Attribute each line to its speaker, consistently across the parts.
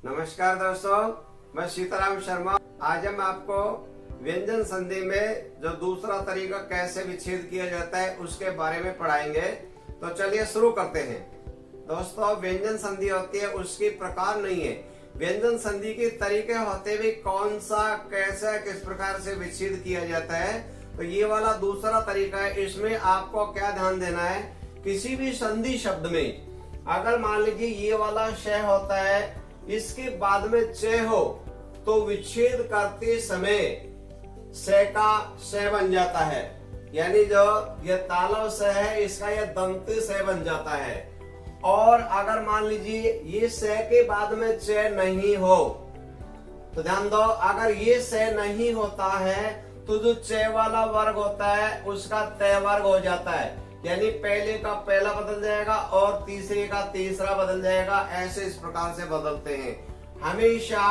Speaker 1: नमस्कार दोस्तों, मैं सीताराम शर्मा। आज हम आपको व्यंजन संधि में जो दूसरा तरीका कैसे विच्छेद किया जाता है उसके बारे में पढ़ाएंगे। तो चलिए शुरू करते हैं। दोस्तों, व्यंजन संधि होती है, उसकी प्रकार नहीं है। व्यंजन संधि के तरीके होते हुए कौन सा, कैसा, किस प्रकार से विच्छेद किया जाता है, तो ये वाला दूसरा तरीका है। इसमें आपको क्या ध्यान देना है, किसी भी संधि शब्द में अगर मान लीजिए ये वाला श होता है, इसके बाद में च हो तो विच्छेद करते समय स का स बन जाता है। यानी जो ये तालव स है, इसका ये दंत स बन जाता है। और अगर मान लीजिए ये स के बाद में च नहीं हो, तो ध्यान दो, अगर ये स नहीं होता है तो जो च वाला वर्ग होता है उसका त वर्ग हो जाता है। यानी पहले का पहला बदल जाएगा और तीसरे का तीसरा बदल जाएगा। ऐसे इस प्रकार से बदलते हैं। हमेशा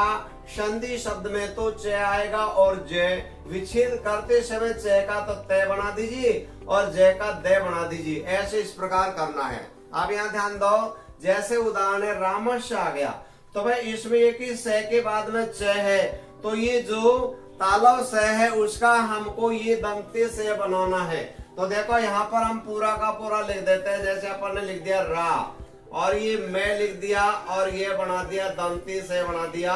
Speaker 1: संधि शब्द में तो च आएगा और ज, विच्छेद करते समय च का तो त बना दीजिए और ज का द बना दीजिए। ऐसे इस प्रकार करना है। अब यहाँ ध्यान दो, जैसे उदाहरण है रामस्य आ गया, तो भाई इसमें एक ही स के बाद में च है, तो ये जो तालव स है उसका हमको ये दंते से बनाना है। तो देखो यहाँ पर हम पूरा का पूरा लिख देते हैं। जैसे अपन ने लिख दिया रा, और ये मैं लिख दिया, और ये बना दिया दंती से बना दिया,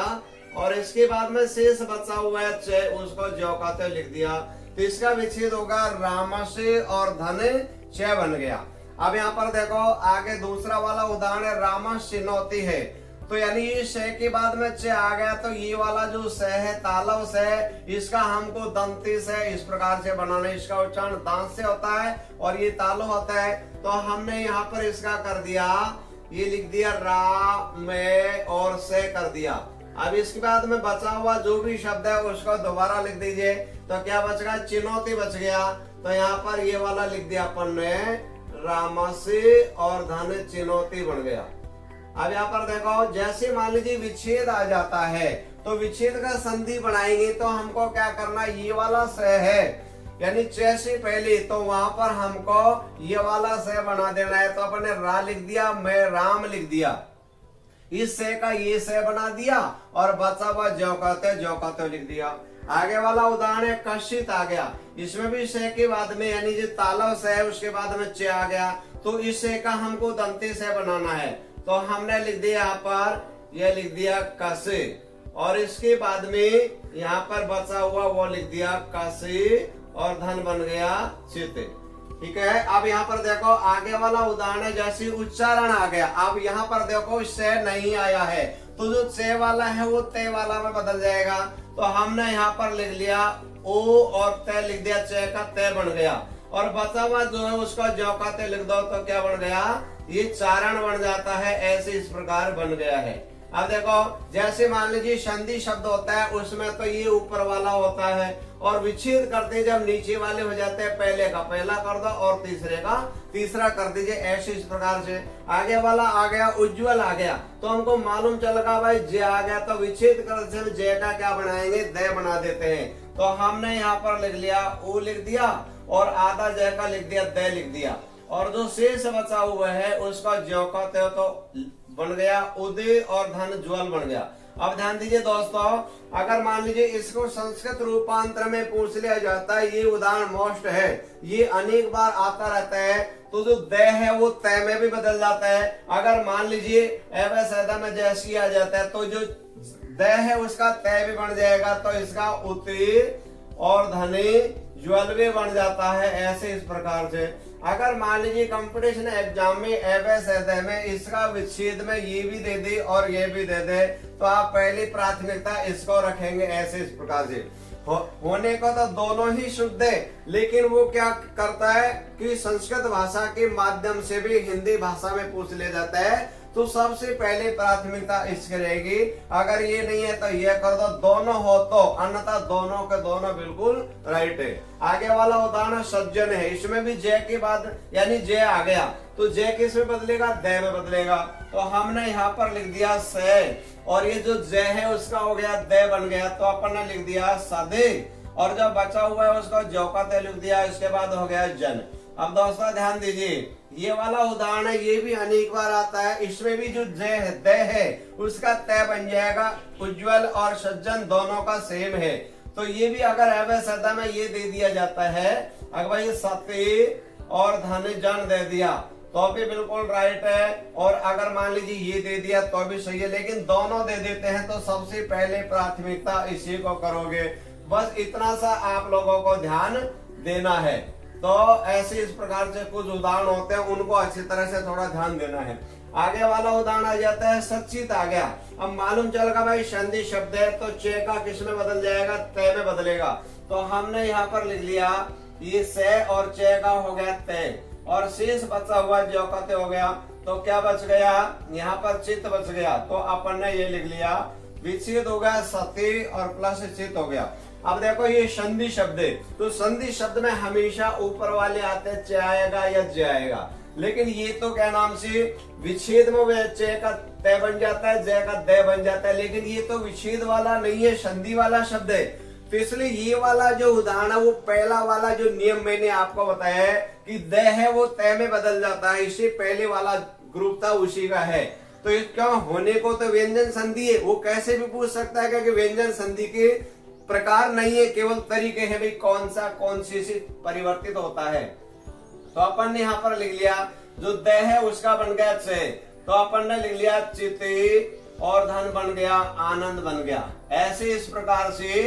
Speaker 1: और इसके बाद में शेष बचा हुआ है च, उसको जो कहते लिख दिया। तो इसका विच्छेद होगा राम से और धन च बन गया। अब यहाँ पर देखो आगे दूसरा वाला उदाहरण है राम चिन्हौती है, तो यानी ये श के बाद में च आ गया, तो ये वाला जो स है तालव स है, इसका हमको दंती से इस प्रकार से बनाना है। इसका उच्चारण दांत से होता है और ये तालव होता है। तो हमने यहाँ पर इसका कर दिया, ये लिख दिया रा में और से कर दिया। अब इसके बाद में बचा हुआ जो भी शब्द है उसको दोबारा लिख दीजिए। तो क्या बच गया, चिन्हौती बच गया। तो यहाँ पर ये वाला लिख दिया अपन ने रामसी और धन चिन्हौती बन गया। अब यहाँ पर देखो, जैसे मान लीजिए विच्छेद आ जाता है तो विच्छेद का संधि बनाएंगे, तो हमको क्या करना, ये वाला स है यानी च से पहले, तो वहां पर हमको ये वाला स बना देना है। तो अपन ने रा लिख दिया, मैं राम लिख दिया, इस से का ये से बना दिया, और बचा हुआ जो कहते लिख दिया। आगे वाला उदाहरण है कशित आ गया, इसमें भी से के बाद में यानी जो तालव से है उसके बाद में च आ गया, तो इस से का हमको दंते से बनाना है। तो हमने लिख दिया यहाँ पर, यह लिख दिया कसे, और इसके बाद में यहाँ पर बचा हुआ वो लिख दिया कसे, और धन बन गया चित। ठीक है। अब यहाँ पर देखो आगे वाला उदाहरण है, जैसे उच्चारण आ गया। अब यहाँ पर देखो से नहीं आया है, तो जो चे वाला है वो ते वाला में बदल जाएगा। तो हमने यहाँ पर लिख लिया ओ और ते लिख दिया, चे का ते बन गया, और बचा हुआ जो है उसका जो का ते लिख दो, तो क्या बन गया, ये चारण बन जाता है। ऐसे इस प्रकार बन गया है। अब देखो, जैसे मान लीजिए संधि शब्द होता है, उसमें तो ये ऊपर वाला होता है, और विच्छेद करते जब नीचे वाले हो जाते हैं, पहले का पहला कर दो और तीसरे का तीसरा कर दीजिए। ऐसे इस प्रकार से आगे वाला आ गया उज्जवल आ गया, तो हमको मालूम चल गया भाई जे आ गया, तो विच्छेद करते जय का क्या बनाएंगे, दय बना देते हैं। तो हमने यहाँ पर लिख लिया ओ लिख दिया, और आधा जय का लिख दिया, दय लिख दिया, और जो शेष बचा हुआ है उसका ज्यों कहते हो तो बन गया उदय, और धन ज्वल बन गया। अब ध्यान दीजिए दोस्तों, अगर मान लीजिए इसको संस्कृत रूपांतर में पूछ लिया जाता है, ये उदाहरण मोस्ट है, ये अनेक बार आता रहता है, तो जो द है वो तय में भी बदल जाता है। अगर मान लीजिए एवं में जैसी आ जाता है, तो जो द है उसका तय भी बन जाएगा, तो इसका उतिर और धने ज्वलवे बन जाता है। ऐसे इस प्रकार से अगर मान लीजिए कंपटीशन एग्जाम में एवं में इसका विच्छेद में ये भी दे दे और ये भी दे दे, तो आप पहली प्राथमिकता इसको रखेंगे। ऐसे इस प्रकार से होने को तो दोनों ही शुद्ध है, लेकिन वो क्या करता है कि संस्कृत भाषा के माध्यम से भी हिंदी भाषा में पूछ लिया जाता है, तो सबसे पहले प्राथमिकता इसकी रहेगी। अगर ये नहीं है तो ये कर दो, दोनों हो तो, अन्यथा दोनों के दोनों बिल्कुल राइट है। आगे वाला उदाहरण सज्जन है, इसमें भी जय के बाद यानी जय आ गया, तो जय किस में बदलेगा, दय में बदलेगा। तो हमने यहाँ पर लिख दिया से, और ये जो जय है उसका हो गया दय बन गया, तो अपन ने लिख दिया सदे, और जो बचा हुआ है उसका जो का ते लिख दिया, इसके बाद हो गया जन। अब दोस्तों ध्यान दीजिए, ये वाला उदाहरण है, ये भी अनेक बार आता है। इसमें भी जो जय है, दय है, उसका तय बन जाएगा। उज्जवल और सज्जन दोनों का सेम है। तो ये भी अगर अवैध में ये दे दिया जाता है, अगर भाई सती और धन जन दे दिया तो भी बिल्कुल राइट है, और अगर मान लीजिए ये दे दिया तो भी सही है। लेकिन दोनों दे देते हैं तो सबसे पहले प्राथमिकता इसी को करोगे। बस इतना सा आप लोगों को ध्यान देना है। तो ऐसे इस प्रकार से कुछ उदाहरण होते हैं, उनको अच्छी तरह से थोड़ा ध्यान देना है। आगे वाला उदाहरण आ जाता है सचित आ गया। अब मालूम चलेगा भाई संधि शब्द है तो चे का किस में बदल जाएगा, तय में बदलेगा। तो हमने यहाँ पर लिख लिया ये से और चे का हो गया तय, और शेष बचा हुआ जो का तय हो गया। तो क्या बच गया, यहाँ पर चित्त बच गया। तो अपन ने ये लिख लिया विच्छेद हो गया सती और प्लस चित्त हो गया। अब देखो ये संधि शब्द है, तो संधि शब्द में हमेशा ऊपर वाले आते हैं च आएगा या ज आएगा। लेकिन ये तो क्या नाम से विच्छेद में च का तय बन जाता है, ज का दय बन जाता है। लेकिन ये तो विच्छेद वाला नहीं है, संधि वाला शब्द है। तो इसलिए ये वाला जो उदाहरण है, वो पहला वाला जो नियम मैंने आपको बताया है कि द है वो तय में बदल जाता है, इससे पहले वाला ग्रुप था उसी का है। तो इसका होने को तो व्यंजन संधि है, वो कैसे भी पूछ सकता है क्योंकि व्यंजन संधि के प्रकार नहीं है, केवल तरीके हैं भाई कौन सा कौन सी से परिवर्तित होता है। तो अपन ने यहाँ पर लिख लिया जो द है उसका बन गया च, तो अपन ने लिख लिया चित और धन बन गया आनंद बन गया। ऐसे इस प्रकार से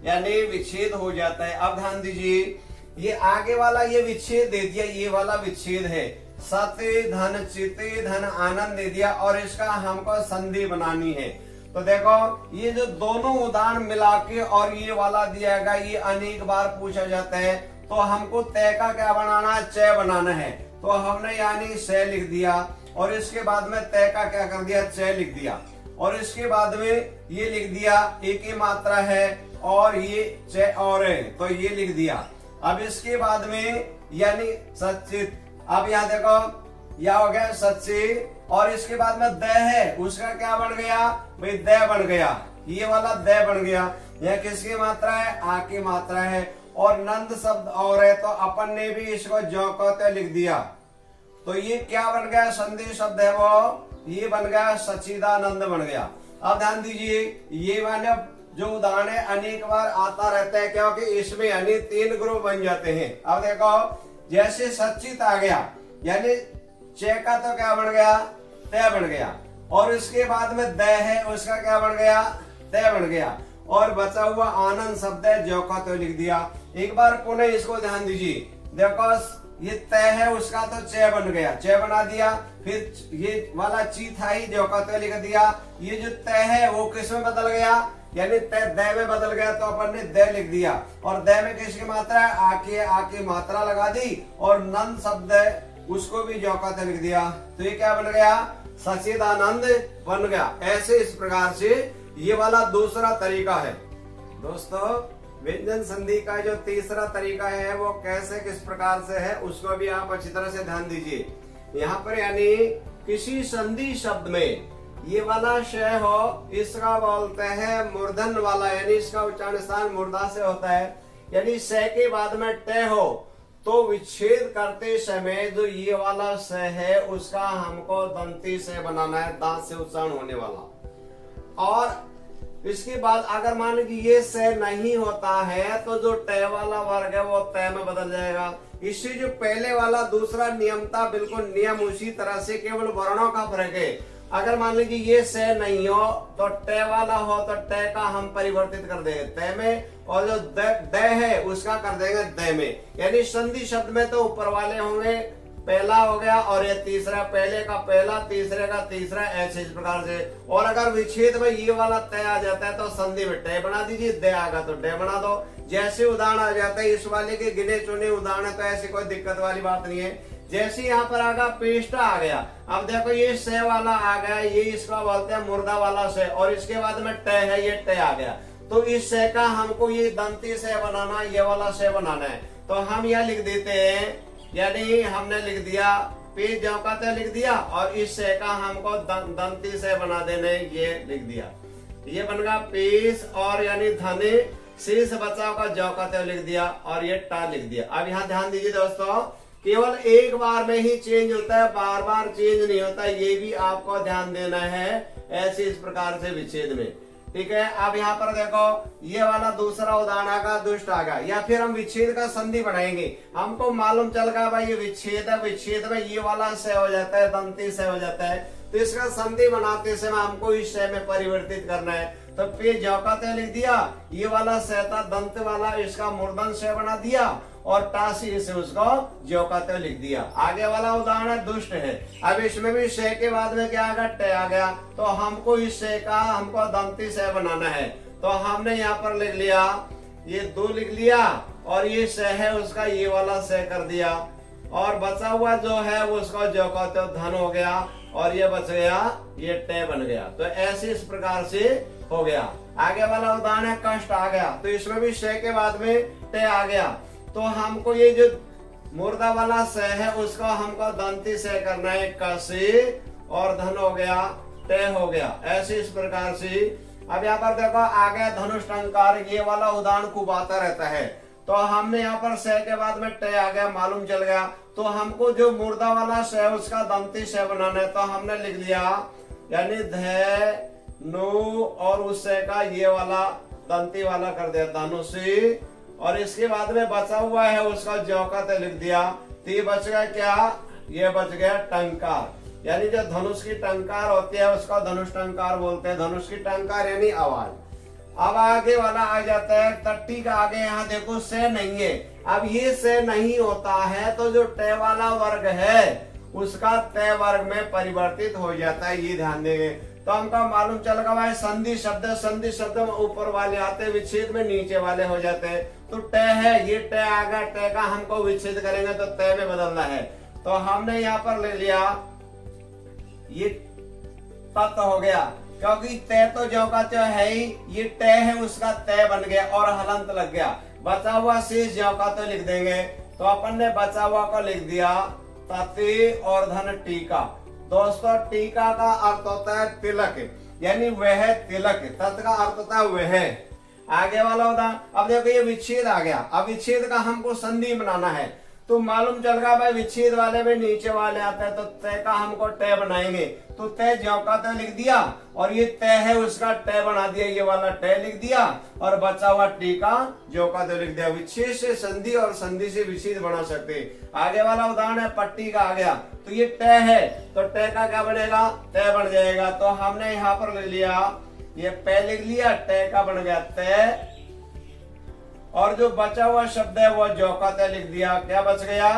Speaker 1: यानी विच्छेद हो जाता है। अब ध्यान दीजिए, ये आगे वाला ये विच्छेद दे दिया, ये वाला विच्छेद है सत्य धन चिते धन आनंद दे दिया, और इसका हमको संधि बनानी है। तो देखो ये जो दोनों उदाहरण मिला के और ये वाला दिया गया, ये अनेक बार पूछा जाता है। तो हमको तय का क्या बनाना है, च बनाना है। तो हमने यानी से लिख दिया, और इसके बाद में तय का क्या कर दिया, च लिख दिया, और इसके बाद में ये लिख दिया एक ही मात्रा है और ये च और है, तो ये लिख दिया। अब इसके बाद में यानी सचित, अब यहाँ देखो यह हो गया सच्ची, और इसके बाद में द है उसका क्या बन गया भाई, द बन गया, ये वाला द बन गया। यह किसकी मात्रा है, आ की मात्रा है। और नंद शब्द और है, तो अपन ने भी इसको जो कहते लिख दिया। तो ये क्या बन गया, संधि शब्द है वो, ये बन गया सच्चिदानंद बन गया। अब ध्यान दीजिए, ये वाले जो उदाहरण है अनेक बार आता रहता है, क्योंकि इसमें यानी 3 ग्रुप बन जाते हैं। अब देखो जैसे सच्चित आ गया, यानी च का तो क्या बन गया, तय बन गया, और इसके बाद में द है उसका क्या बन गया, तय बन गया, और बचा हुआ आनंद शब्द है जो का तो लिख दिया। एक बार पुनः इसको ध्यान दीजिए, देखो ये तय है उसका तो च बन गया, च बना दिया, फिर ये वाला ची था ही जो का तो लिख दिया। ये जो तय है वो किस में बदल गया, यानी तय द में बदल गया, तो अपन ने द लिख दिया, और द में किसकी मात्रा है, आके मात्रा लगा दी, और नंद शब्द है उसको भी जो का तो लिख दिया। तो ये क्या बन गया, सच्चिदानंद बन गया। ऐसे इस प्रकार से ये वाला दूसरा तरीका है। दोस्तों व्यंजन संधि का जो तीसरा तरीका है वो कैसे किस प्रकार से है, उसको भी आप अच्छी तरह से ध्यान दीजिए। यहाँ पर यानी किसी संधि शब्द में ये वाला श हो, इसका बोलते हैं मूर्धन वाला, यानी इसका उच्चारण स्थान मूर्धा से होता है। यानी स के बाद में ट हो तो विच्छेद करते समय जो ये वाला स है उसका हमको दंती से बनाना है, दांत से उच्चारण होने वाला। और इसके बाद अगर मान लीजिए ये स नहीं होता है तो जो ट वाला वर्ग है वो तय में बदल जाएगा। इससे जो पहले वाला दूसरा नियम था, बिल्कुल नियम उसी तरह से, केवल वर्णों का फर्क है। अगर मान लीजिए ये स नहीं हो तो ट वाला हो तो ट का हम परिवर्तित कर देंगे तय में, और जो द है उसका कर देंगे द में। यानी संधि शब्द में तो ऊपर वाले होंगे, पहला हो गया और ये तीसरा, पहले का पहला, तीसरे का तीसरा, ऐसे इस प्रकार से। और अगर विच्छेद में ये वाला तय आ जाता है तो संधि में ट बना दीजिए, द आगा तो ड बना दो। जैसे उदाहरण आ जाता है इस वाले के गिने चुने उदाहरण, तो ऐसी कोई दिक्कत वाली बात नहीं है। जैसे यहाँ पर आगा पेस्ट आ गया, अब देखो ये स वाला आ गया, ये इसका बोलते हैं मुर्दा वाला स, और इसके बाद में ट है, ये ट आ गया। तो इस स का हमको ये दंती से बनाना, ये वाला स बनाना है। तो हम यह लिख देते हैं, यानी हमने लिख दिया पेज जौकाते लिख दिया, और इस से का हमको दंती से बना देने, ये लिख दिया। ये बन गया पेश, और यानी धने शेष बचाव का जौकाते लिख दिया, और ये टा लिख दिया। अब यहाँ ध्यान दीजिए दोस्तों, केवल एक बार में ही चेंज होता है, बार बार चेंज नहीं होता, ये भी आपको ध्यान देना है ऐसे इस प्रकार से विच्छेद में। ठीक है, अब यहाँ पर देखो ये वाला दूसरा उदाहरण आगा, दुष्ट आ गया, या फिर हम विच्छेद का संधि बनाएंगे। हमको मालूम चल गया भाई ये विच्छेद है, विच्छेद में ये वाला स हो जाता है, दंती स हो जाता है, तो इसका संधि बनाते समय हमको इस स में परिवर्तित करना है। तो पे जौकाते लिख दिया, ये वाला सहता दंत वाला इसका मूर्धन स बना दिया और टासी से उसको जौकाते लिख दिया। आगे वाला उदाहरण दुष्ट है। अब इसमें भी श के बाद में क्या आ गया, ट आ गया, तो हमको इस स का हमको दंती स बनाना है। तो हमने यहाँ पर लिख लिया, ये 2 लिख लिया और ये स है उसका ये वाला स कर दिया, और बचा हुआ जो है वो उसका जौकाते धन हो गया, और ये बच गया ये ट बन गया। तो ऐसे इस प्रकार से हो गया। आगे वाला उदाहरण है कष्ट आ गया, तो इसमें भी श के बाद में ट आ गया, तो हमको ये जो मुर्दा वाला स है उसको हमको दंती स करना है, कसी और धन हो गया, ट हो गया, ऐसे इस प्रकार से। अब यहाँ पर देखो आगे धनुष टंकार, ये वाला उदाहरण खूब आता रहता है। तो हमने यहाँ पर स के बाद में ट आ गया, मालूम चल गया, तो हमको जो मुर्दा वाला स है उसका दंती स बनाना है। तो हमने लिख लिया यानी ध नु और उस स का ये वाला दंती वाला कर दिया धनुषी, और इसके बाद में बचा हुआ है उसका जौकाते लिख दिया। तो ये बच गया क्या, ये बच गया टंकार, यानी जो धनुष की टंकार होती है उसका धनुष टंकार बोलते हैं। धनुष की टंकार यानी आवाज। अब आगे वाला आ जाता है तट्टी का। आगे यहाँ देखो से नहीं है, अब ये से नहीं होता है तो जो ट वाला वर्ग है उसका त वर्ग में परिवर्तित हो जाता है, ये ध्यान देंगे। तो हमको मालूम चल गया भाई संधि शब्द, संधि शब्द में ऊपर वाले आते, विच्छेद में नीचे वाले हो जाते हैं। तो ट है, ये ट आ गया, ट का हमको विच्छेद करेंगे तो त में बदलना है। तो हमने यहाँ पर ले लिया ये तत् हो गया, क्योंकि त तो जौकाते है ही, ये ट है उसका त बन गया और हलंत लग गया। बचा हुआ शेष जौकाते लिख देंगे। तो अपन ने बचा हुआ को लिख दिया तति और धन टीका। दोस्तों टीका का अर्थ होता है तिलक, यानी वह तिलक, तत् का अर्थ होता है वह। आगे वाला उदाहरण, अब देखो ये विच्छेद आ गया, अब विच्छेद का हमको संधि बनाना है। तो मालूम चल रहा भाई विच्छेद वाले में नीचे वाले आते हैं, तो त का हमको ट बनाएंगे। तो त जौकाते लिख दिया और ये त है उसका ट बना दिया, ये वाला ट लिख दिया और बचा हुआ टीका जौकाते लिख दिया। विच्छेद से संधि और संधि से विच्छेद बना सकते। आगे वाला उदाहरण है पट्टी का आ गया, तो ये ट है तो ट का क्या बनेगा, त बन जाएगा। तो हमने यहाँ पर ले लिया, ये प लिख लिया, ट का बन गया त, और जो बचा हुआ शब्द है वो जौकाते लिख दिया। क्या बच गया,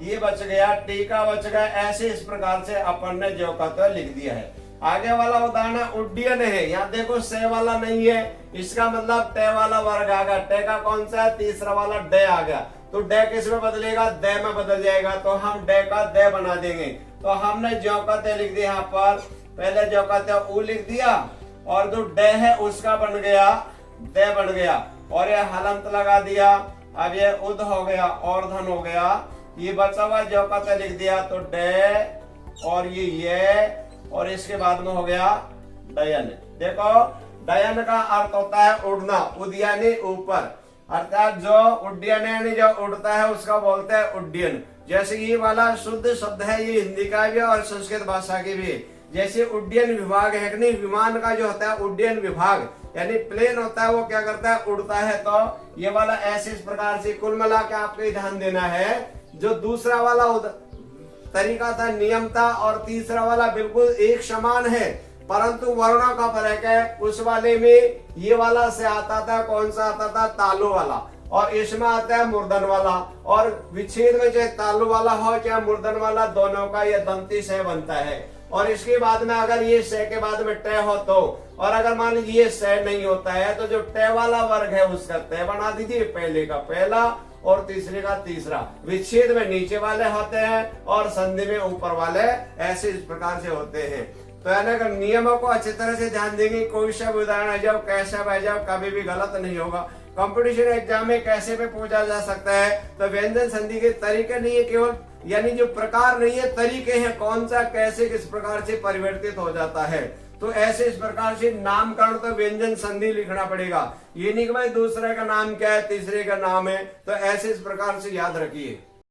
Speaker 1: ये बच गया, टीका बच गया। ऐसे इस प्रकार से अपन ने जौकाते लिख दिया है। आगे वाला उदाहरण है उड्डयन है। यहाँ देखो से वाला नहीं है, इसका मतलब ट वाला वर्ग आ गया। ट का कौन सा है, तीसरा वाला ड आ गया। तो ड किस में बदलेगा, द में बदल जाएगा। तो हम ड का द बना देंगे। तो हमने जौकाते लिख दिया, यहाँ पर पहले जौकाते उ लिख दिया और जो ड है उसका बन गया द बन गया, और ये हलंत लगा दिया। अब ये उद हो गया और धन हो गया। ये बचा हुआ जौकाते लिख दिया, तो ड और ये और इसके बाद में हो गया डयन। देखो डयन का अर्थ होता है उड़ना, उदयानी ऊपर, अर्थात जो उड्डयन यानी जो उड़ता है उसका बोलते हैं उड्डयन। जैसे ये वाला शुद्ध शब्द है, ये हिंदी का भी और संस्कृत भाषा की भी। जैसे उड्डयन विभाग है, नहीं विमान का जो होता है उड्डयन विभाग यानी प्लेन होता है, वो क्या करता है, उड़ता है। तो ये वाला ऐसे इस प्रकार से कुल मिला के आपको ध्यान देना है। जो दूसरा वाला तरीका था नियम था, और तीसरा वाला बिल्कुल एक समान है, परंतु वर्णों का फर्क है। उस वाले में ये वाला से आता था, कौन सा आता था, तालु वाला, और इसमें आता है मूर्धन वाला। और विच्छेद में चाहे तालु वाला हो चाहे मूर्धन वाला, दोनों का ये दंती से बनता है। और इसके बाद में अगर ये स के बाद में ट हो तो, और अगर मान लीजिए ये स नहीं होता है तो जो ट वाला वर्ग है उसका त बना दीजिए, पहले का पहला और तीसरे का तीसरा। विच्छेद में नीचे वाले होते हैं और संधि में ऊपर वाले, ऐसे इस प्रकार से होते हैं। तो यानी अगर नियमों को अच्छी तरह से ध्यान देंगे, कोई सा उदाहरण आ जाओ, कैसा बह जाओ, कभी भी गलत नहीं होगा। कंपटीशन एग्जाम में कैसे पे पूछा जा सकता है, तो व्यंजन संधि के तरीके नहीं है केवल, यानी जो प्रकार नहीं है, तरीके हैं, कौन सा कैसे किस प्रकार से परिवर्तित हो जाता है। तो ऐसे इस प्रकार से नामकरण तो व्यंजन संधि लिखना पड़ेगा। ये नहीं कि भाई दूसरे का नाम क्या है, तीसरे का नाम है, तो ऐसे इस प्रकार से याद रखिए।